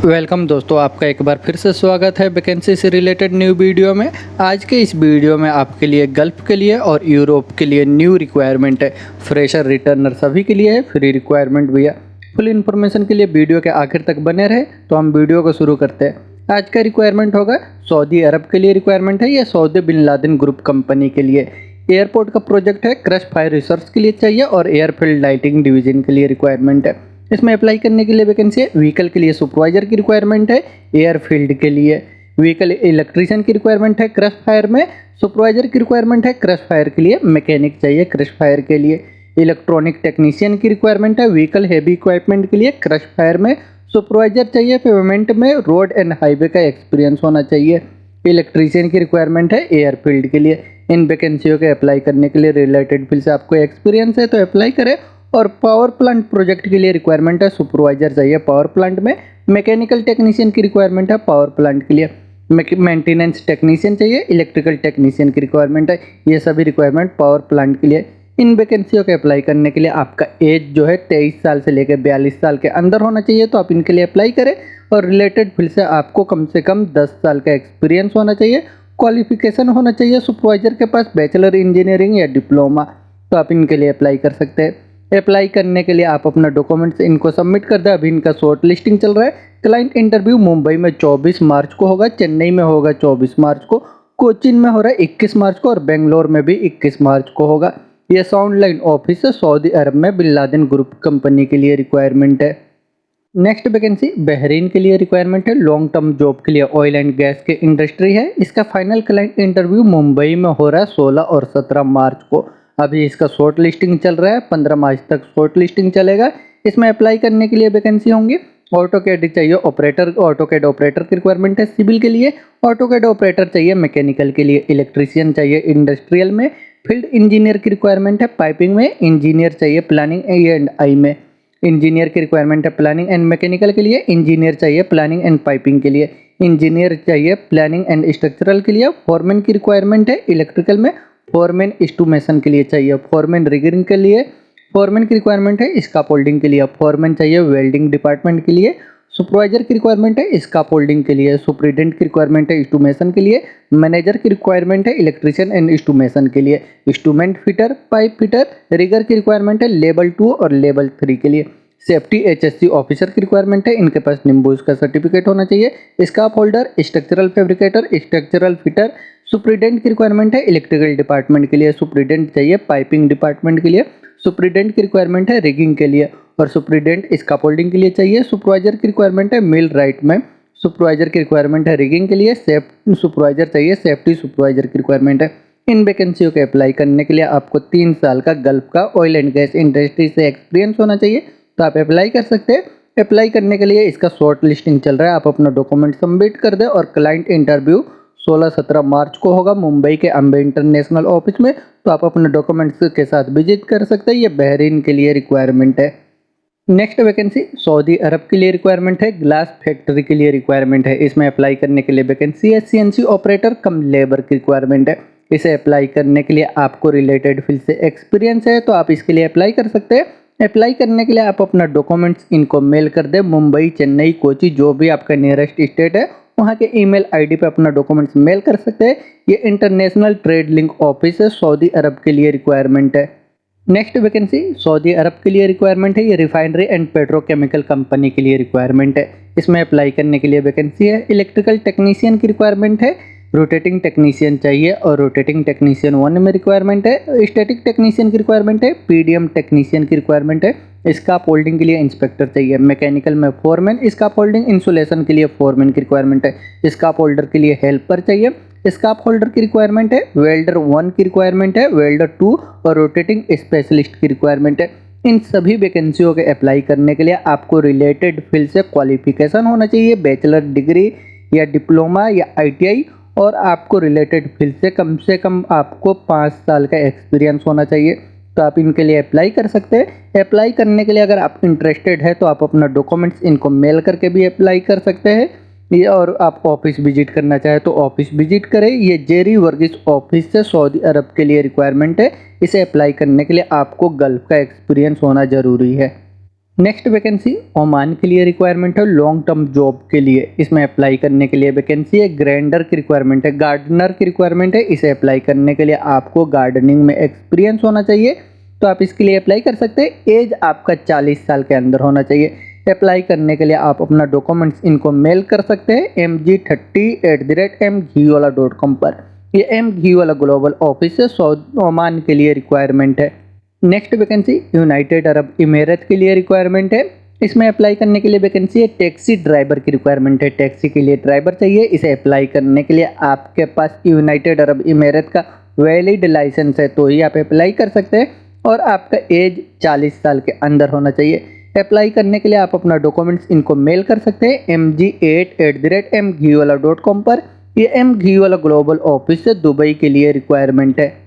Welcome दोस्तों, आपका एक बार फिर से स्वागत है वैकेंसी से रिलेटेड न्यू वीडियो में। आज के इस वीडियो में आपके लिए गल्फ के लिए और यूरोप के लिए न्यू रिक्वायरमेंट है। फ्रेशर रिटर्नर सभी के लिए है, फ्री रिक्वायरमेंट भी है। फुल इन्फॉर्मेशन के लिए वीडियो के आखिर तक बने रहे। तो हम वीडियो को शुरू करते हैं। आज का रिक्वायरमेंट होगा सऊदी अरब के लिए रिक्वायरमेंट है। यह Saudi bin Laden group company के लिए एयरपोर्ट का प्रोजेक्ट है। क्रश फायर रिसर्च के लिए चाहिए और एयरफील्ड लाइटिंग डिवीजन के लिए रिक्वायरमेंट है। इसमें अप्लाई करने के लिए वैकेंसी है। व्हीकल के लिए सुपरवाइजर की रिक्वायरमेंट है। एयरफील्ड के लिए व्हीकल इलेक्ट्रीशियन की रिक्वायरमेंट है। क्रश फायर में सुपरवाइजर की रिक्वायरमेंट है। क्रश फायर के लिए मैकेनिक चाहिए। क्रश फायर के लिए इलेक्ट्रॉनिक टेक्नीशियन की रिक्वायरमेंट है। व्हीकल हेवी इक्विपमेंट के लिए क्रश फायर में सुपरवाइजर चाहिए। पेमेंट में रोड एंड हाईवे का एक्सपीरियंस होना चाहिए। इलेक्ट्रीशियन की रिक्वायरमेंट है एयरफील्ड के लिए। इन वैकेंसियों के अप्लाई करने के लिए रिलेटेड फील्ड से आपको एक्सपीरियंस है तो अप्लाई करें। और पावर प्लांट प्रोजेक्ट के लिए रिक्वायरमेंट है। सुपरवाइजर चाहिए पावर प्लांट में। मैकेनिकल टेक्नीशियन की रिक्वायरमेंट है पावर प्लांट के लिए। मेंटेनेंस टेक्नीशियन चाहिए। इलेक्ट्रिकल टेक्नीशियन की रिक्वायरमेंट है। ये सभी रिक्वायरमेंट पावर प्लांट के लिए। इन वैकेंसियों के अप्लाई करने के लिए आपका एज जो है 23 साल से लेकर 42 साल के अंदर होना चाहिए। तो आप इनके लिए अप्लाई करें। और रिलेटेड फील्ड से आपको कम से कम 10 साल का एक्सपीरियंस होना चाहिए। क्वालिफिकेशन होना चाहिए सुपरवाइजर के पास बैचलर इंजीनियरिंग या डिप्लोमा। तो आप इनके लिए अप्लाई कर सकते हैं। अप्लाई करने के लिए आप अपना डॉक्यूमेंट्स इनको सबमिट कर दें। अभी इनका शॉर्ट लिस्टिंग चल रहा है। क्लाइंट इंटरव्यू मुंबई में 24 मार्च को होगा। चेन्नई में होगा 24 मार्च को। कोचीन में हो रहा है 21 मार्च को और बेंगलोर में भी 21 मार्च को होगा। यह साउंड लाइन ऑफिस है सऊदी अरब में बिन लादेन ग्रुप कंपनी के लिए रिक्वायरमेंट है। नेक्स्ट वैकेंसी बहरीन के लिए रिक्वायरमेंट है। लॉन्ग टर्म जॉब के लिए ऑयल एंड गैस के इंडस्ट्री है। इसका फाइनल क्लाइंट इंटरव्यू मुंबई में हो रहा है 16 और 17 मार्च को। अभी इसका शॉर्ट लिस्टिंग चल रहा है। 15 मार्च तक शॉर्ट लिस्टिंग चलेगा। इसमें अप्लाई करने के लिए वैकेंसी होंगी। ऑटोकैड चाहिए ऑपरेटर। ऑटोकैड ऑपरेटर की रिक्वायरमेंट है सिविल के लिए। ऑटोकैड ऑपरेटर चाहिए मैकेनिकल के लिए। इलेक्ट्रीशियन चाहिए इंडस्ट्रियल में। फील्ड इंजीनियर की रिक्वायरमेंट है पाइपिंग में। इंजीनियर चाहिए प्लानिंग एंड आई में। इंजीनियर की रिक्वायरमेंट है प्लानिंग एंड मैकेनिकल के लिए। इंजीनियर चाहिए प्लानिंग एंड पाइपिंग के लिए। इंजीनियर चाहिए प्लानिंग एंड स्ट्रक्चरल के लिए। फॉरमैन की रिक्वायरमेंट है इलेक्ट्रिकल में। फॉरमैन स्टूमेशन के लिए चाहिए। फॉरमैन रिगिंग के लिए फॉरमैन की रिक्वायरमेंट है। स्काफोल्डिंग के लिए फॉरमैन चाहिए वेल्डिंग डिपार्टमेंट के लिए। सुपरवाइजर की रिक्वायरमेंट है स्काफोल्डिंग के लिए। सुपरिटेंडेंट की रिक्वायरमेंट है स्टूमेशन के लिए। मैनेजर की रिक्वायरमेंट है इलेक्ट्रीशियन एंड स्टूमेशन के लिए। Instrument fitter pipe fitter. Rigger की रिक्वायरमेंट है लेवल 2 और लेवल 3 के लिए। सेफ्टी HSC ऑफिसर की रिक्वायरमेंट है। इनके पास निम्बूस का सर्टिफिकेट होना चाहिए। Scaffolder structural fabricator structural fitter. Superintendent की रिक्वायरमेंट है इलेक्ट्रिकल डिपार्टमेंट के लिए। सुपरिटेंडेंट चाहिए पाइपिंग डिपार्टमेंट के लिए। सुपरिटेंडेंट की रिक्वायरमेंट है रिगिंग के लिए और सुपरिटेंडेंट स्काफोल्डिंग के लिए चाहिए। सुपरवाइजर की रिक्वायरमेंट है मिल राइट में। सुपरवाइजर की रिक्वायरमेंट है रिगिंग के लिए। सुपरवाइजर चाहिए सेफ्टी सुपरवाइजर की रिक्वायरमेंट है। इन वैकेंसियों के अप्लाई करने के लिए आपको 3 साल का गल्फ का ऑयल एंड गैस इंडस्ट्री से एक्सपीरियंस होना चाहिए। तो आप अप्लाई कर सकते हैं। अप्लाई करने के लिए इसका शॉर्ट लिस्टिंग चल रहा है। आप अपना डॉक्यूमेंट सबमिट कर दें और क्लाइंट इंटरव्यू 16-17 मार्च को होगा मुंबई के अम्बे इंटरनेशनल ऑफिस में। तो आप अपने डॉक्यूमेंट्स के साथ विजिट कर सकते हैं। ये बहरीन के लिए रिक्वायरमेंट है। नेक्स्ट वैकेंसी सऊदी अरब के लिए रिक्वायरमेंट है। ग्लास फैक्ट्री के लिए रिक्वायरमेंट है। इसमें अप्लाई करने के लिए वैकेंसी है CNC ऑपरेटर कम लेबर की रिक्वायरमेंट है। इसे अप्लाई करने के लिए आपको रिलेटेड फील्ड से एक्सपीरियंस है तो आप इसके लिए अप्लाई कर सकते हैं। अप्लाई करने के लिए आप अपना डॉक्यूमेंट्स इनको मेल कर दें। मुंबई चेन्नई कोची जो भी आपका नियरेस्ट स्टेट है वहाँ के ईमेल ID पे अपना डॉक्यूमेंट्स मेल कर सकते हैं। ये इंटरनेशनल ट्रेड लिंक ऑफिस है सऊदी अरब के लिए रिक्वायरमेंट है। नेक्स्ट वैकेंसी सऊदी अरब के लिए रिक्वायरमेंट है। ये रिफाइनरी एंड पेट्रोकेमिकल कंपनी के लिए रिक्वायरमेंट है। इसमें अप्लाई करने के लिए वैकेंसी है। इलेक्ट्रिकल टेक्नीशियन की रिक्वायरमेंट है। रोटेटिंग टेक्नीशियन चाहिए और रोटेटिंग टेक्नीशियन 1 में रिक्वायरमेंट है। स्टैटिक टेक्नीशियन की रिक्वायरमेंट है। PDM टेक्नीशियन की रिक्वायरमेंट है। स्काफ होल्डिंग के लिए इंस्पेक्टर चाहिए। मैकेनिकल में फोरमैन। स्काफ होल्डिंग इंसुलेशन के लिए फोरमैन की रिक्वायरमेंट है। स्काफ होल्डर के लिए हेल्पर चाहिए। स्काफ होल्डर की रिक्वायरमेंट है। वेल्डर 1 की रिक्वायरमेंट है। वेल्डर 2 और रोटेटिंग स्पेशलिस्ट की रिक्वायरमेंट है। इन सभी वैकेंसियों के अप्लाई करने के लिए आपको रिलेटेड फील्ड से क्वालिफिकेशन होना चाहिए बैचलर डिग्री या डिप्लोमा या ITI और आपको रिलेटेड फील्ड से कम आपको 5 साल का एक्सपीरियंस होना चाहिए। तो आप इनके लिए अप्लाई कर सकते हैं। अप्लाई करने के लिए अगर आप इंटरेस्टेड है तो आप अपना डॉक्यूमेंट्स इनको मेल करके भी अप्लाई कर सकते हैं। ये और आप ऑफिस विजिट करना चाहे तो ऑफिस विजिट करें। ये जेरी वर्गीस ऑफिस से सऊदी अरब के लिए रिक्वायरमेंट है। इसे अप्लाई करने के लिए आपको गल्फ का एक्सपीरियंस होना ज़रूरी है। नेक्स्ट वैकेंसी ओमान के लिए रिक्वायरमेंट है लॉन्ग टर्म जॉब के लिए। इसमें अप्लाई करने के लिए वैकेंसी है ग्राइंडर की रिक्वायरमेंट है, गार्डनर की रिक्वायरमेंट है। इसे अप्लाई करने के लिए आपको गार्डनिंग में एक्सपीरियंस होना चाहिए, तो आप इसके लिए अप्लाई कर सकते हैं। एज आपका 40 साल के अंदर होना चाहिए। अप्लाई करने के लिए आप अपना डॉक्यूमेंट्स इनको मेल कर सकते हैं mg30@mghiwala.com पर। ये एम घीवाला ग्लोबल ऑफिस है, ओमान के लिए रिक्वायरमेंट है। नेक्स्ट वैकेंसी यूनाइटेड अरब इमीरत के लिए रिक्वायरमेंट है। इसमें अप्लाई करने के लिए वैकेंसी है टैक्सी ड्राइवर की रिक्वायरमेंट है। टैक्सी के लिए ड्राइवर चाहिए। इसे अप्लाई करने के लिए आपके पास यूनाइटेड अरब इमीरत का वैलिड लाइसेंस है तो ही आप अप्लाई कर सकते हैं, और आपका एज 40 साल के अंदर होना चाहिए। अप्लाई करने के लिए आप अपना डॉक्यूमेंट्स इनको मेल कर सकते हैं mg8@mghiwala.com पर। ये एम घीवाला ग्लोबल ऑफिस है, दुबई के लिए रिक्वायरमेंट है।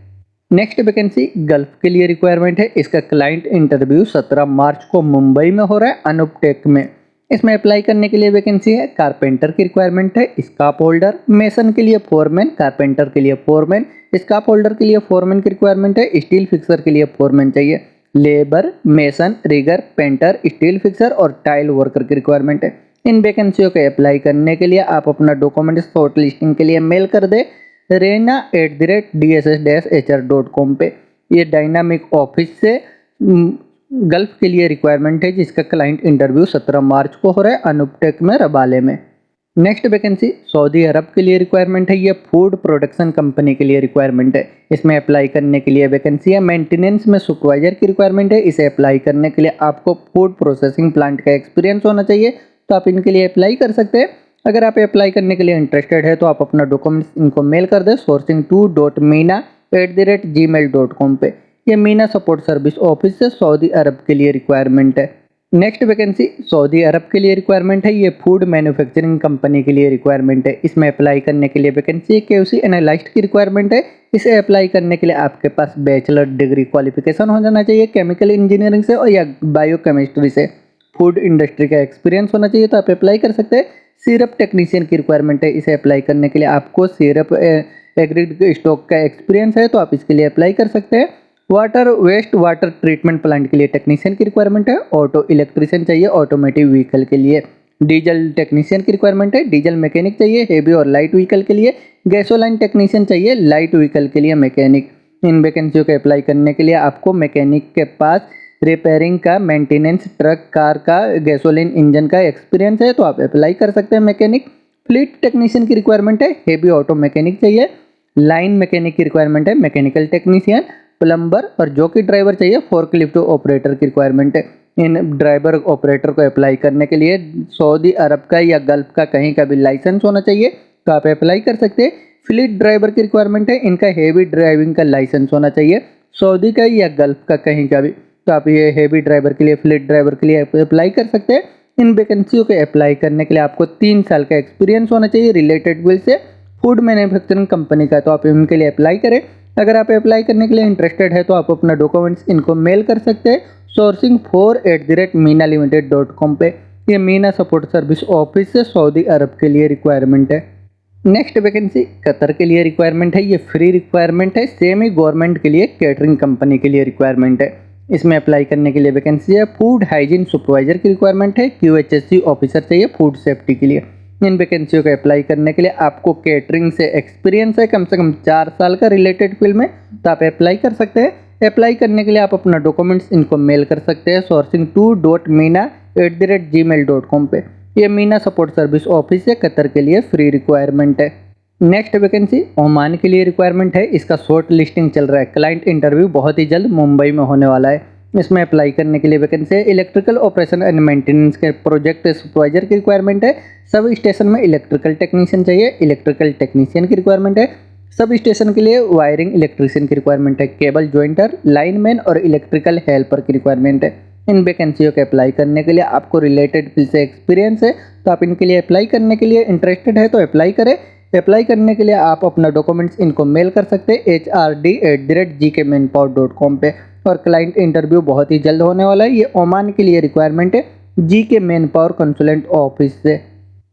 नेक्स्ट वैकेंसी गल्फ के लिए रिक्वायरमेंट है। इसका क्लाइंट इंटरव्यू 17 मार्च को मुंबई में हो रहा है, अनुपटेक में। इसमें अप्लाई करने के लिए वैकेंसी है कारपेंटर की रिक्वायरमेंट है, स्काप होल्डर, मेसन के लिए फोरमैन, कारपेंटर के लिए फोरमैन, स्काप होल्डर के लिए फोरमैन की रिक्वायरमेंट है, स्टील फिक्सर के लिए फोरमैन चाहिए, labour, mason, rigger, painter, steel fixer और टाइल वर्कर की रिक्वायरमेंट है। इन वैकेंसियों के अप्लाई करने के लिए आप अपना डॉक्यूमेंट शॉर्ट लिस्टिंग के लिए मेल कर दे reina@dss-hr.com पे। ये डायनामिक ऑफिस से गल्फ के लिए रिक्वायरमेंट है, जिसका क्लाइंट इंटरव्यू 17 मार्च को हो रहा है, अनुपटेक में, रबाले में। नेक्स्ट वैकेंसी सऊदी अरब के लिए रिक्वायरमेंट है। ये फूड प्रोडक्शन कंपनी के लिए रिक्वायरमेंट है। इसमें अप्लाई करने के लिए वैकेंसी है मेंटेनेंस में सुपरवाइजर की रिक्वायरमेंट है। इसे अप्लाई करने के लिए आपको फूड प्रोसेसिंग प्लांट का एक्सपीरियंस होना चाहिए, तो आप इनके लिए अप्लाई कर सकते हैं। अगर आप अप्लाई करने के लिए इंटरेस्टेड है तो आप अपना डॉक्यूमेंट्स इनको मेल कर दें sourcing2.meena@gmail.com पे। ये मीना सपोर्ट सर्विस ऑफिस से सऊदी अरब के लिए रिक्वायरमेंट है। नेक्स्ट वैकेंसी सऊदी अरब के लिए रिक्वायरमेंट है। ये फूड मैन्युफैक्चरिंग कंपनी के लिए रिक्वायरमेंट है। इसमें अप्लाई करने के लिए वैकेंसी QC एनालिस्ट की रिक्वायरमेंट है। इसे अप्लाई करने के लिए आपके पास बैचलर डिग्री क्वालिफिकेशन हो जाना चाहिए केमिकल इंजीनियरिंग से और या बायोकेमिस्ट्री से। फूड इंडस्ट्री का एक्सपीरियंस होना चाहिए, तो आप अप्लाई कर सकते हैं। सिरप टेक्नीशियन की रिक्वायरमेंट है। इसे अप्लाई करने के लिए आपको सिरप एग्रीड स्टॉक का एक्सपीरियंस है, तो आप इसके लिए अप्लाई कर सकते हैं। Water waste water treatment plant के लिए टेक्नीशियन की रिक्वायरमेंट है। ऑटो इलेक्ट्रिशियन चाहिए ऑटोमेटिव व्हीकल के लिए। डीजल टेक्नीशियन की रिक्वायरमेंट है। डीजल मैकेनिक चाहिए हेवी और लाइट व्हीकल के लिए। गैसोलाइन टेक्नीशियन चाहिए लाइट व्हीकल के लिए मैकेनिक। इन वैकेंसियों के अप्लाई करने के लिए आपको मैकेनिक के पास रिपेयरिंग का, मेंटेनेंस, ट्रक, कार का, गैसोलीन इंजन का एक्सपीरियंस है, तो आप अप्लाई कर सकते हैं मैकेनिक। फ्लीट टेक्नीशियन की रिक्वायरमेंट है। हेवी ऑटो मैकेनिक चाहिए। लाइन मैकेनिक की रिक्वायरमेंट है। मैकेनिकल टेक्नीशियन, प्लम्बर और जॉकी ड्राइवर चाहिए। फोर्कलिफ्ट ऑपरेटर की रिक्वायरमेंट है। इन ड्राइवर ऑपरेटर को अप्लाई करने के लिए सऊदी अरब का या गल्फ का कहीं का भी लाइसेंस होना चाहिए, तो आप अप्लाई कर सकते हैं। फ्लीट ड्राइवर की रिक्वायरमेंट है। इनका हेवी ड्राइविंग का लाइसेंस होना चाहिए, सऊदी का या गल्फ का कहीं का भी, तो आप ये हेवी ड्राइवर के लिए, फ्लीट ड्राइवर के लिए अप्लाई कर सकते हैं। इन वैकेंसियों के अप्लाई करने के लिए आपको 3 साल का एक्सपीरियंस होना चाहिए रिलेटेड फील्ड से फूड मैन्युफैक्चरिंग कंपनी का, तो आप इनके लिए अप्लाई करें। अगर आप अप्लाई करने के लिए इंटरेस्टेड है तो आप अपना डॉक्यूमेंट्स इनको मेल कर सकते हैं sourcing4@meenalimited.com पे। ये मीना सपोर्ट सर्विस ऑफिस से सऊदी अरब के लिए रिक्वायरमेंट है। नेक्स्ट वैकेंसी कतर के लिए रिक्वायरमेंट है। ये फ्री रिक्वायरमेंट है। सेमी गवर्नमेंट के लिए कैटरिंग कंपनी के लिए रिक्वायरमेंट है। इसमें अप्लाई करने के लिए वैकेंसी है फूड हाइजीन सुपरवाइजर की रिक्वायरमेंट है। QHSE ऑफिसर चाहिए फूड सेफ्टी के लिए। इन वैकेंसियों को अप्लाई करने के लिए आपको कैटरिंग से एक्सपीरियंस है कम से कम 4 साल का रिलेटेड फील्ड में, तो आप अप्लाई कर सकते हैं। अप्लाई करने के लिए आप अपना डॉक्यूमेंट्स इनको मेल कर सकते हैं sourcing2.meena@gmail.com पे। ये मीना सपोर्ट सर्विस ऑफिस है, कतर के लिए फ्री रिक्वायरमेंट है। नेक्स्ट वैकेंसी ओमान के लिए रिक्वायरमेंट है। इसका शॉर्ट लिस्टिंग चल रहा है। क्लाइंट इंटरव्यू बहुत ही जल्द मुंबई में होने वाला है। इसमें अप्लाई करने के लिए वैकेंसी है इलेक्ट्रिकल ऑपरेशन एंड मेंटेनेंस के प्रोजेक्ट सुपरवाइजर की रिक्वायरमेंट है। सब स्टेशन में इलेक्ट्रिकल टेक्नीशियन चाहिए। इलेक्ट्रिकल टेक्नीशियन की रिक्वायरमेंट है। सब स्टेशन के लिए वायरिंग इलेक्ट्रीशियन की रिक्वायरमेंट है। केबल जॉइंटर, लाइनमैन और इलेक्ट्रिकल हेल्पर की रिक्वायरमेंट है। इन वैकेंसियों के अप्लाई करने के लिए आपको रिलेटेड फील्ड से एक्सपीरियंस है, तो आप इनके लिए अप्लाई करने के लिए इंटरेस्टेड है तो अप्लाई करें। अप्लाई करने के लिए आप अपना डॉक्यूमेंट्स इनको मेल कर सकते हैं hrd@gkmanpower.com पे। और क्लाइंट इंटरव्यू बहुत ही जल्द होने वाला है। ये ओमान के लिए रिक्वायरमेंट है GK man power consultant office से।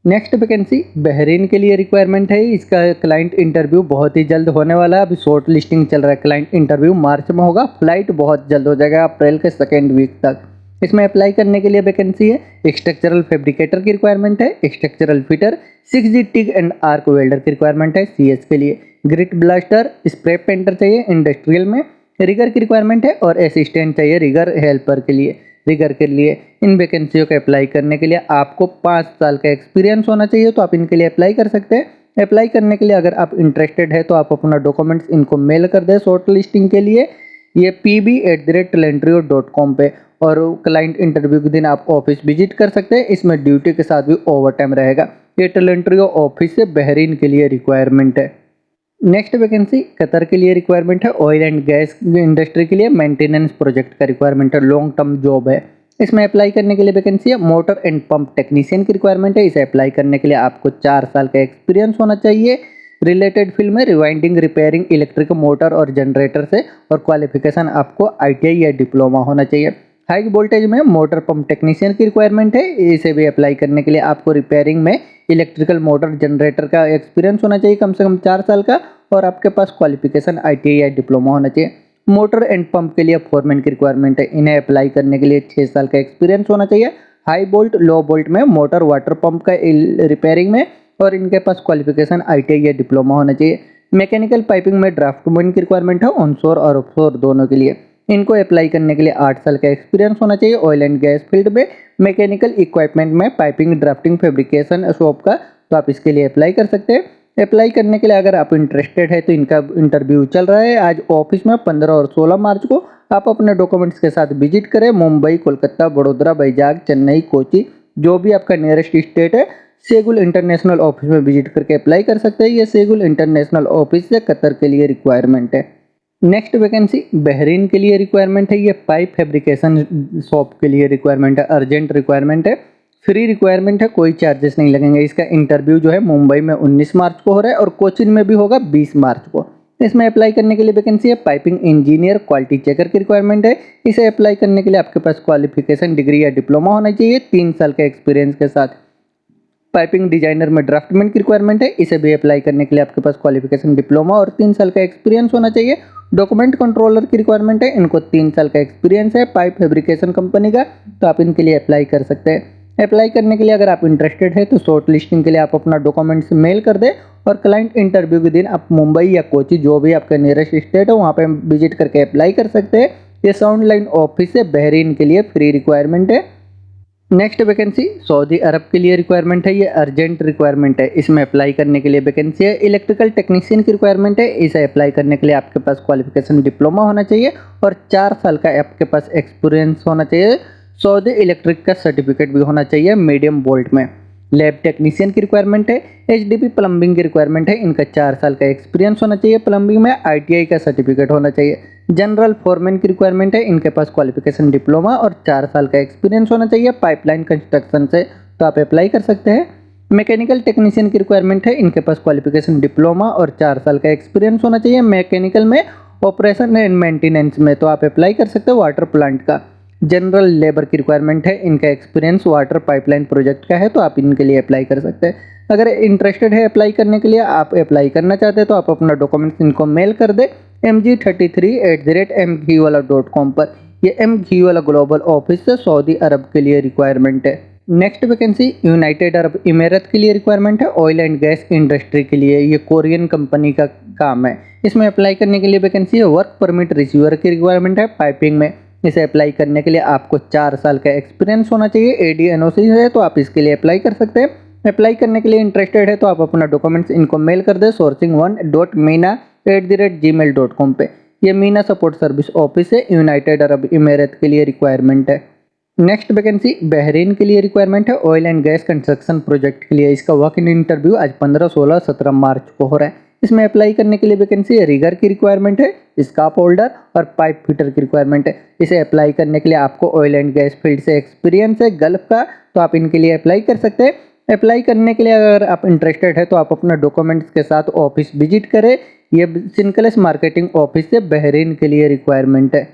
नेक्स्ट वैकेंसी बहरीन के लिए रिक्वायरमेंट है। इसका क्लाइंट इंटरव्यू बहुत ही जल्द होने वाला है। अभी शॉर्ट लिस्टिंग चल रहा है। क्लाइंट इंटरव्यू मार्च में होगा। फ्लाइट बहुत जल्द हो जाएगा, अप्रैल के 2nd वीक तक। इसमें अप्लाई करने के लिए वैकेंसी है स्ट्रक्चरल फैब्रिकेटर की रिक्वायरमेंट है, structural fitter, 6G TIG and arc welder की रिक्वायरमेंट है CS के लिए, ग्रिट ब्लास्टर, स्प्रे पेंटर चाहिए इंडस्ट्रियल में, रिगर की रिक्वायरमेंट है और असिस्टेंट चाहिए रिगर हेल्पर के लिए। रिगर के लिए इन वैकेंसियों को अप्लाई करने के लिए आपको 5 साल का एक्सपीरियंस होना चाहिए, तो आप इनके लिए अप्लाई कर सकते हैं। अप्लाई करने के लिए अगर आप इंटरेस्टेड है तो आप अपना डॉक्यूमेंट्स इनको मेल कर दें शॉर्ट लिस्टिंग के लिए, ये pb@talentrio.com पे, और क्लाइंट इंटरव्यू के दिन आप ऑफिस विजिट कर सकते हैं। इसमें ड्यूटी के साथ भी ओवर टाइम रहेगा। ये टैलेंट्रियो ऑफिस से बहरीन के लिए रिक्वायरमेंट है। नेक्स्ट वैकेंसी कतर के लिए रिक्वायरमेंट है, ऑयल एंड गैस इंडस्ट्री के लिए मेंटेनेंस प्रोजेक्ट का रिक्वायरमेंट है, लॉन्ग टर्म जॉब है। इसमें अप्लाई करने के लिए वैकेंसी है मोटर एंड पंप टेक्नीशियन की रिक्वायरमेंट है। इसे अप्लाई करने के लिए आपको 4 साल का एक्सपीरियंस होना चाहिए। रिलेटेड फील्ड में रिवाइंडिंग, रिपेयरिंग, इलेक्ट्रिक मोटर और जनरेटर से, और क्वालिफिकेशन आपको ITI या डिप्लोमा होना चाहिए। हाई वोल्टेज में मोटर पंप टेक्नीशियन की रिक्वायरमेंट है। इसे भी अप्लाई करने के लिए आपको रिपेयरिंग में इलेक्ट्रिकल मोटर जनरेटर का एक्सपीरियंस होना चाहिए कम से कम 4 साल का, और आपके पास क्वालिफिकेशन ITI या डिप्लोमा होना चाहिए। मोटर एंड पंप के लिए फोरमैन की रिक्वायरमेंट है। इन्हें अप्लाई करने के लिए 6 साल का एक्सपीरियंस होना चाहिए। हाई वोल्ट, लो वोल्ट में मोटर, वाटर पंप का रिपेयरिंग में, और इनके पास क्वालिफिकेशन ITI या डिप्लोमा होना चाहिए। मैकेनिकल पाइपिंग में ड्राफ्टमैन की रिक्वायरमेंट है, ऑनशोर और ऑफशोर दोनों के लिए। इनको अप्लाई करने के लिए 8 साल का एक्सपीरियंस होना चाहिए। ऑयल एंड गैस फील्ड में मैकेनिकल इक्विपमेंट में पाइपिंग, ड्राफ्टिंग, फैब्रिकेशन शॉप का, तो आप इसके लिए अप्लाई कर सकते हैं। अप्लाई करने के लिए अगर आप इंटरेस्टेड है तो इनका इंटरव्यू चल रहा है आज ऑफिस में 15 और 16 मार्च को। आप अपने डॉक्यूमेंट्स के साथ विजिट करें। मुंबई, कोलकाता, बड़ोदरा, वैजाग, चेन्नई, कोची, जो भी आपका नियरेस्ट स्टेट है, सेगुल इंटरनेशनल ऑफिस में विजिट करके अप्लाई कर सकते हैं। ये सेगुल इंटरनेशनल ऑफिस से कतर के लिए रिक्वायरमेंट है। नेक्स्ट वैकेंसी बहरीन के लिए रिक्वायरमेंट है। ये पाइप फैब्रिकेशन शॉप के लिए रिक्वायरमेंट है, अर्जेंट रिक्वायरमेंट है, फ्री रिक्वायरमेंट है, कोई चार्जेस नहीं लगेंगे। इसका इंटरव्यू जो है मुंबई में 19 मार्च को हो रहा है और कोचिन में भी होगा 20 मार्च को। इसमें अप्लाई करने के लिए वैकेंसी है पाइपिंग इंजीनियर, क्वालिटी चेकर की रिक्वायरमेंट है। इसे अप्लाई करने के लिए आपके पास क्वालिफिकेशन डिग्री या डिप्लोमा होना चाहिए 3 साल के एक्सपीरियंस के साथ। पाइपिंग डिजाइनर में ड्राफ्टमैन की रिक्वायरमेंट है। इसे भी अप्लाई करने के लिए आपके पास क्वालिफिकेशन डिप्लोमा और 3 साल का एक्सपीरियंस होना चाहिए। डॉक्यूमेंट कंट्रोलर की रिक्वायरमेंट है, इनको 3 साल का एक्सपीरियंस है पाइप फैब्रिकेशन कंपनी का, तो आप इनके लिए अप्लाई कर सकते हैं। अप्लाई करने के लिए अगर आप इंटरेस्टेड है तो शॉर्ट लिस्टिंग के लिए आप अपना डॉक्यूमेंट्स मेल कर दें, और क्लाइंट इंटरव्यू के दिन आप मुंबई या कोची, जो भी आपका नियरेस्ट स्टेट है, वहाँ पे विजिट करके अप्लाई कर सकते हैं। ये साउंड लाइन ऑफिस से बहरीन के लिए फ्री रिक्वायरमेंट है। नेक्स्ट वैकेंसी सऊदी अरब के लिए रिक्वायरमेंट है। ये अर्जेंट रिक्वायरमेंट है। इसमें अप्लाई करने के लिए वैकेंसी है इलेक्ट्रिकल टेक्नीशियन की रिक्वायरमेंट है। इसे अप्लाई करने के लिए आपके पास क्वालिफिकेशन डिप्लोमा होना चाहिए और 4 साल का आपके पास एक्सपीरियंस होना चाहिए। सऊदी इलेक्ट्रिक का सर्टिफिकेट भी होना चाहिए मीडियम वोल्ट में। लैब टेक्नीशियन की रिक्वायरमेंट है। HDP प्लम्बिंग की रिक्वायरमेंट है। इनका 4 साल का एक्सपीरियंस होना चाहिए प्लम्बिंग में। ITI का सर्टिफिकेट होना चाहिए। जनरल फोरमैन की रिक्वायरमेंट है। इनके पास क्वालिफिकेशन डिप्लोमा और 4 साल का एक्सपीरियंस होना चाहिए पाइपलाइन कंस्ट्रक्शन से, तो आप अप्लाई कर सकते हैं। मैकेनिकल टेक्नीशियन की रिक्वायरमेंट है। इनके पास क्वालिफिकेशन डिप्लोमा और 4 साल का एक्सपीरियंस होना चाहिए मैकेनिकल में, ऑपरेशन एंड मेंटेनेंस में, तो आप अप्लाई कर सकते हो वाटर प्लांट का। जनरल लेबर की रिक्वायरमेंट है। इनका एक्सपीरियंस वाटर पाइपलाइन प्रोजेक्ट का है, तो आप इनके लिए अप्लाई कर सकते हैं। अगर इंटरेस्टेड है अप्लाई करने के लिए, आप अप्लाई करना चाहते हैं तो आप अपना डॉक्यूमेंट्स इनको मेल कर दें mg33@mghwala.com पर। ये mghwala ग्लोबल ऑफिस से सऊदी अरब के लिए रिक्वायरमेंट है। नेक्स्ट वैकेंसी यूनाइटेड अरब इमारात के लिए रिक्वायरमेंट है। ऑयल एंड गैस इंडस्ट्री के लिए, ये कोरियन कंपनी का काम है। इसमें अप्लाई करने के लिए वैकेंसी है। वर्क परमिट रिसीवर की रिक्वायरमेंट है पाइपिंग में। इसे अप्लाई करने के लिए आपको 4 साल का एक्सपीरियंस होना चाहिए। ADNOC है, तो आप इसके लिए अप्लाई कर सकते हैं। अप्लाई करने के लिए इंटरेस्टेड है तो आप अपना डॉक्यूमेंट्स इनको मेल कर दें sourcing1.meena@gmail.com पे। ये मीना सपोर्ट सर्विस ऑफिस है यूनाइटेड अरब इमारात के लिए रिक्वायरमेंट है। नेक्स्ट वैकेंसी बहरीन के लिए रिक्वायरमेंट है। Oil and gas construction project के लिए इसका वॉक इन इंटरव्यू आज 15, 16, 17 मार्च को हो रहा है। इसमें अप्लाई करने के लिए वैकेंसी है। रिगर की रिक्वायरमेंट है, स्काफ होल्डर और पाइप फिटर की रिक्वायरमेंट है। इसे अप्लाई करने के लिए आपको ऑयल एंड गैस फील्ड से एक्सपीरियंस है गल्फ का, तो आप इनके लिए अप्लाई कर सकते हैं। अप्लाई करने के लिए अगर आप इंटरेस्टेड है तो आप अपना डॉक्यूमेंट्स के साथ ऑफिस विजिट करें। ये सिनकलेस मार्केटिंग ऑफिस से बहरीन के लिए रिक्वायरमेंट है।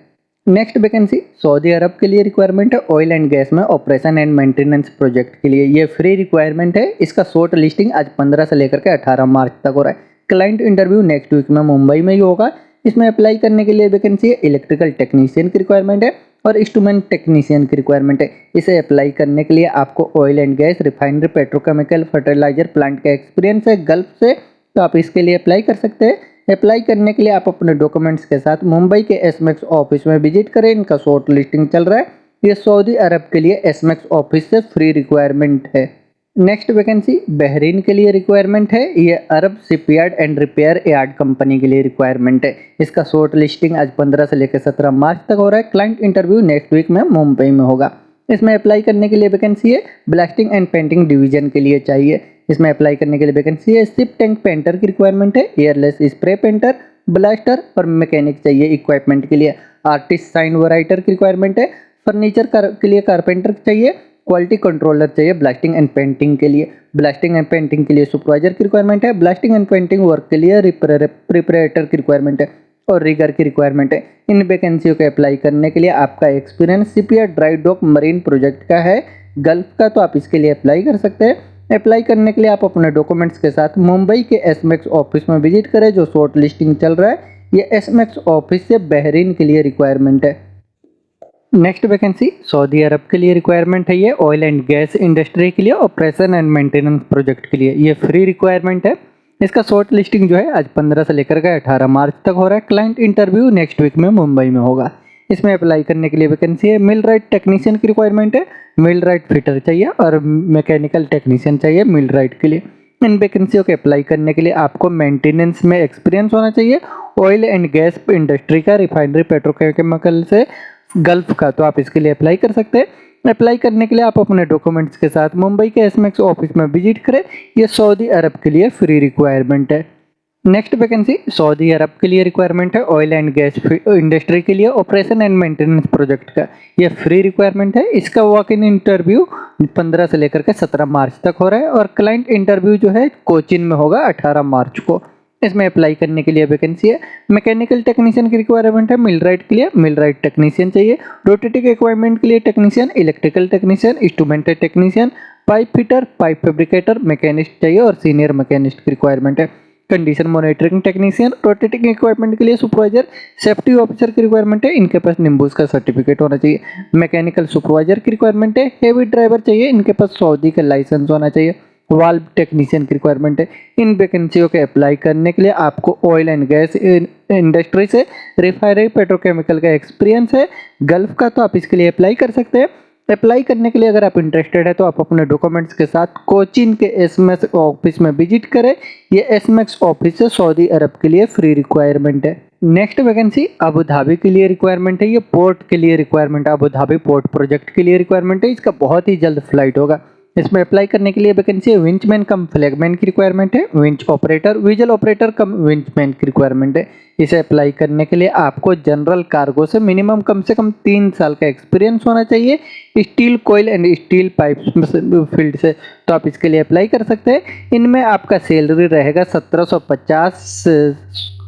नेक्स्ट वैकेंसी सऊदी अरब के लिए रिक्वायरमेंट है। ऑयल एंड गैस में ऑपरेशन एंड मेंटेनेंस प्रोजेक्ट के लिए, ये फ्री रिक्वायरमेंट है। इसका शॉर्ट लिस्टिंग आज 15 से लेकर के 18 मार्च तक हो रहा है। क्लाइंट इंटरव्यू नेक्स्ट वीक में मुंबई में ही होगा। इसमें अप्लाई करने के लिए वैकेंसी है इलेक्ट्रिकल टेक्नीशियन की रिक्वायरमेंट है। और इंस्ट्रूमेंट टेक्नीशियन की रिक्वायरमेंट है। इसे अप्लाई करने के लिए आपको oil and gas, refinery, petrochemical, fertiliser plant का एक्सपीरियंस है गल्फ से, तो आप इसके लिए अप्लाई कर सकते हैं। अप्लाई करने के लिए आप अपने डॉक्यूमेंट्स के साथ मुंबई के एसमेक्स ऑफिस में विजिट करें। इनका शॉर्ट लिस्टिंग चल रहा है। ये सऊदी अरब के लिए एसमेक्स ऑफिस से फ्री रिक्वायरमेंट है। नेक्स्ट वैकेंसी बहरीन के लिए रिक्वायरमेंट है। ये Arab shipyard and repair yard company के लिए रिक्वायरमेंट है। इसका शॉर्ट लिस्टिंग आज 15 से लेकर 17 मार्च तक हो रहा है। क्लाइंट इंटरव्यू नेक्स्ट वीक में मुंबई में होगा। इसमें अप्लाई करने के लिए वैकेंसी है ब्लास्टिंग एंड पेंटिंग डिवीजन के लिए चाहिए। इसमें अप्लाई करने के लिए वैकेंसी है शिप टैंक पेंटर की रिक्वायरमेंट है, एयरलेस स्प्रे पेंटर, ब्लास्टर और मैकेनिक चाहिए इक्विपमेंट के लिए। आर्टिस्ट साइन राइटर की रिक्वायरमेंट है। फर्नीचर के लिए कारपेंटर चाहिए। क्वालिटी कंट्रोलर चाहिए ब्लास्टिंग एंड पेंटिंग के लिए। ब्लास्टिंग एंड पेंटिंग के लिए सुपरवाइजर की रिक्वायरमेंट है। ब्लास्टिंग एंड पेंटिंग वर्क के लिए प्रिपरेटर की रिक्वायरमेंट है और रिगर की रिक्वायरमेंट है। इन वैकेंसियों के अप्लाई करने के लिए आपका experience shipyard, dry dock, marine project का है गल्फ का, तो आप इसके लिए अप्लाई कर सकते हैं। अप्लाई करने के लिए आप अपने डॉक्यूमेंट्स के साथ मुंबई के एसमेक्स ऑफिस में विजिट करें। जो शॉर्ट लिस्टिंग चल रहा है ये एसमेक्स ऑफिस से बहरीन के लिए रिक्वायरमेंट है। नेक्स्ट वैकेंसी सऊदी अरब के लिए रिक्वायरमेंट है। ये ऑयल एंड गैस इंडस्ट्री के लिए ऑपरेशन एंड मेंटेनेंस प्रोजेक्ट के लिए ये फ्री रिक्वायरमेंट है। इसका शॉर्ट लिस्टिंग जो है आज 15 से लेकर के 18 मार्च तक हो रहा है। क्लाइंट इंटरव्यू नेक्स्ट वीक में मुंबई में होगा। इसमें अप्लाई करने के लिए वैकेंसी है मिल राइट टेक्नीशियन की रिक्वायरमेंट है। मिल राइट फिटर चाहिए और मैकेनिकल टेक्नीशियन चाहिए मिल राइट के लिए। इन वैकेंसियों के अप्लाई करने के लिए आपको मेंटेनेंस में एक्सपीरियंस होना चाहिए, ऑयल एंड गैस इंडस्ट्री का, रिफाइनरी, पेट्रोकेमिकल से गल्फ का, तो आप इसके लिए अप्लाई कर सकते हैं। अप्लाई करने के लिए आप अपने डॉक्यूमेंट्स के साथ मुंबई के एसमेक्स ऑफिस में विजिट करें। ये सऊदी अरब के लिए फ्री रिक्वायरमेंट है। नेक्स्ट वैकेंसी सऊदी अरब के लिए रिक्वायरमेंट है ऑयल एंड गैस इंडस्ट्री के लिए ऑपरेशन एंड मेंटेनेंस प्रोजेक्ट का, ये फ्री रिक्वायरमेंट है। इसका वॉक इन इंटरव्यू 15 से लेकर के 17 मार्च तक हो रहा है और क्लाइंट इंटरव्यू जो है कोचिन में होगा 18 मार्च को। इसमें अप्लाई करने के लिए वैकेंसी है मैकेनिकल टेक्नीशियन की रिक्वायरमेंट है। मिल राइट के लिए मिल राइट टेक्नीशियन चाहिए। रोटेटिक इक्विपमेंट के लिए technician, electrical technician, instrumented technician, pipe fitter, pipe fabricator, machinist चाहिए और सीनियर मैकेनिस्ट की रिक्वायरमेंट है। Condition monitoring technician, rotating equipment के लिए सुपरवाइजर, सेफ्टी ऑफिसर की रिक्वायरमेंट है। इनके पास निम्बूस का सर्टिफिकेट होना चाहिए। मैकेनिकल सुपरवाइजर की रिक्वायरमेंट है। हेवी ड्राइवर चाहिए, इनके पास सऊदी का लाइसेंस होना चाहिए। वाल्व टेक्नीशियन की रिक्वायरमेंट है। इन वैकेंसियों के अप्लाई करने के लिए आपको ऑयल एंड गैस इंडस्ट्री से, रिफाइनरी, पेट्रोकेमिकल का एक्सपीरियंस है गल्फ का, तो आप इसके लिए अप्लाई कर सकते हैं। अप्लाई करने के लिए अगर आप इंटरेस्टेड है तो आप अपने डॉक्यूमेंट्स के साथ कोचिन के एसमेक्स ऑफिस में विजिट करें। ये एसमेक्स ऑफिस से सऊदी अरब के लिए फ्री रिक्वायरमेंट है। नेक्स्ट वैकेंसी अबू धाबी के लिए रिक्वायरमेंट है। ये पोर्ट के लिए रिक्वायरमेंट है, अबू धाबी पोर्ट प्रोजेक्ट के लिए रिक्वायरमेंट है। इसका बहुत ही जल्द फ्लाइट होगा। इसमें अप्लाई करने के लिए वैकेंसी है विंचमैन कम फ्लैगमैन की रिक्वायरमेंट है। Winch operator, visual operator cum winchman की रिक्वायरमेंट है। इसे अप्लाई करने के लिए आपको जनरल कार्गो से मिनिमम कम से कम 3 साल का एक्सपीरियंस होना चाहिए steel coil and steel pipe field से, तो आप इसके लिए अप्लाई कर सकते हैं। इनमें आपका सैलरी रहेगा 1750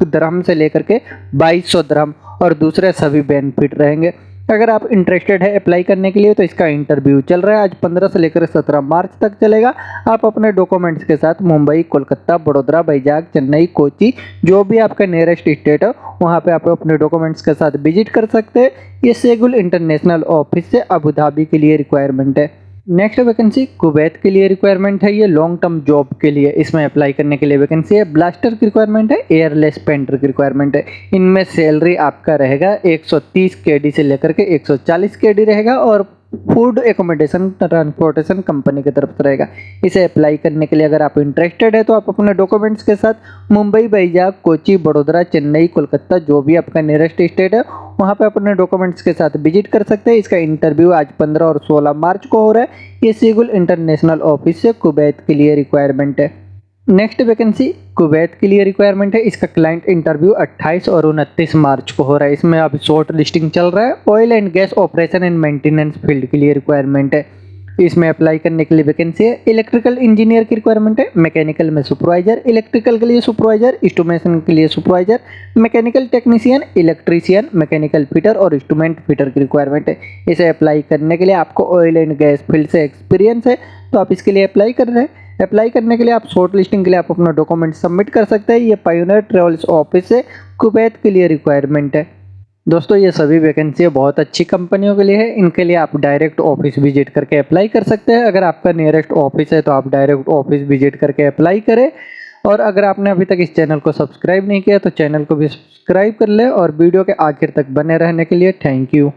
दिरहम से लेकर के 2200 दिरहम और दूसरे सभी बेनिफिट रहेंगे। अगर आप इंटरेस्टेड है अप्लाई करने के लिए तो इसका इंटरव्यू चल रहा है आज 15 से लेकर 17 मार्च तक चलेगा। आप अपने डॉक्यूमेंट्स के साथ मुंबई, कोलकाता, बड़ोदरा, बैजाग, चेन्नई, कोची, जो भी आपका नियरेस्ट स्टेट है वहाँ पे आप अपने डॉक्यूमेंट्स के साथ विजिट कर सकते हैं। ये सेगुल इंटरनेशनल ऑफिस से अबू धाबी के लिए रिक्वायरमेंट है। नेक्स्ट वैकेंसी कुवैत के लिए रिक्वायरमेंट है। ये लॉन्ग टर्म जॉब के लिए इसमें अप्लाई करने के लिए वैकेंसी है। ब्लास्टर की रिक्वायरमेंट है, एयरलेस पेंटर की रिक्वायरमेंट है। इनमें सैलरी आपका रहेगा 130 केडी से लेकर के 140 केडी रहेगा और फूड एकोमोडेशन ट्रांसपोर्टेशन कंपनी की तरफ से रहेगा। इसे अप्लाई करने के लिए अगर आप इंटरेस्टेड है तो आप अपने डॉक्यूमेंट्स के साथ मुंबई, बैजाग, कोची, बड़ोदरा, चेन्नई, कोलकाता, जो भी आपका नियरेस्ट स्टेट है वहाँ पे अपने डॉक्यूमेंट्स के साथ विजिट कर सकते हैं। इसका इंटरव्यू आज 15 और 16 मार्च को हो रहा है। ये सेगुल इंटरनेशनल ऑफिस से कुवैत के लिए रिक्वायरमेंट है। नेक्स्ट वैकेंसी कुवैत के लिए रिक्वायरमेंट है। इसका क्लाइंट इंटरव्यू 28 और 29 मार्च को हो रहा है। इसमें अभी शॉर्ट लिस्टिंग चल रहा है। Oil and gas operation and maintenance field के लिए रिक्वायरमेंट है। इसमें अप्लाई करने के लिए वैकेंसी है इलेक्ट्रिकल इंजीनियर की रिक्वायरमेंट है। मैकेनिकल में सुपरवाइजर, इलेक्ट्रिकल के लिए सुपरवाइजर, इंस्ट्रूमेशन के लिए supervisor, mechanical technician, electrician, mechanical fitter और इंस्ट्रूमेंट फिटर की रिक्वायरमेंट है। इसे अप्लाई करने के लिए आपको ऑयल एंड गैस फील्ड से एक्सपीरियंस है तो आप इसके लिए अप्लाई कर रहे हैं। अप्लाई करने के लिए आप शॉर्ट लिस्टिंग के लिए आप अपना डॉक्यूमेंट सबमिट कर सकते हैं। ये पायोनियर ट्रेवल्स ऑफिस से कुवैत के लिए रिक्वायरमेंट है। दोस्तों ये सभी वैकेंसी बहुत अच्छी कंपनियों के लिए है। इनके लिए आप डायरेक्ट ऑफिस विजिट करके अप्लाई कर सकते हैं। अगर आपका नियरेस्ट ऑफिस है तो आप डायरेक्ट ऑफिस विजिट करके अप्लाई करें। और अगर आपने अभी तक इस चैनल को सब्सक्राइब नहीं किया तो चैनल को भी सब्सक्राइब कर ले। और वीडियो के आखिर तक बने रहने के लिए थैंक यू।